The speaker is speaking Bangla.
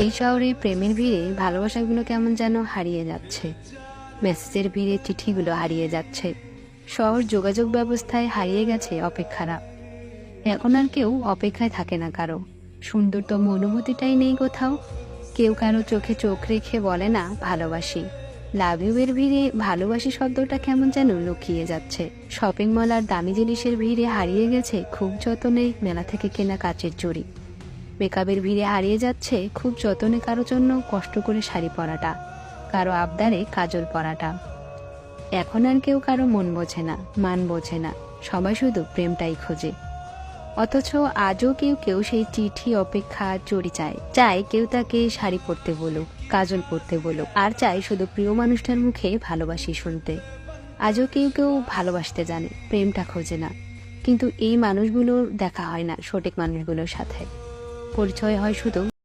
এই শহরে প্রেমের ভিড়ে ভালোবাসাগুলো কেমন যেন হারিয়ে যাচ্ছে। মেসেজের ভিড়ে চিঠিগুলো হারিয়ে যাচ্ছে। শহর যোগাযোগ ব্যবস্থায় হারিয়ে গেছে অপেক্ষারা। এখন আর কেউ অপেক্ষায় থাকে না কারো। সুন্দরতম অনুভূতিটাই নেই কোথাও। কেউ কারো চোখে চোখ রেখে বলে না ভালোবাসি। লাভ ইউ এর ভিড়ে ভালোবাসি শব্দটা কেমন যেন লুকিয়ে যাচ্ছে। শপিং মল আর দামি জিনিসের ভিড়ে হারিয়ে গেছে খুব যত্নে মেলা থেকে কেনা কাচের চুড়ি। মেকআপের ভিড়ে হারিয়ে যাচ্ছে খুব যত্নে কারো জন্য কষ্ট করে শাড়ি পরাটা, কারো আবদারে কাজল পরাটা। এখন আর কেউ কারো মন বোঝে না, মান বোঝে না, সবাই শুধু প্রেমটাই খোঁজে। অথচ আজও কেউ কেউ সেই চিঠি, অপেক্ষা, চুড়ি চায় কেউ তাকে শাড়ি পরতে বলুক, কাজল পরতে বলুক, আর চায় শুধু প্রিয় মানুষটার মুখে ভালোবাসি শুনতে। আজও কেউ কেউ ভালোবাসতে জানে, প্রেমটা খোঁজে না। কিন্তু এই মানুষগুলোর দেখা হয় না সঠিক মানুষগুলোর সাথে। পরিচয় হয় শুধু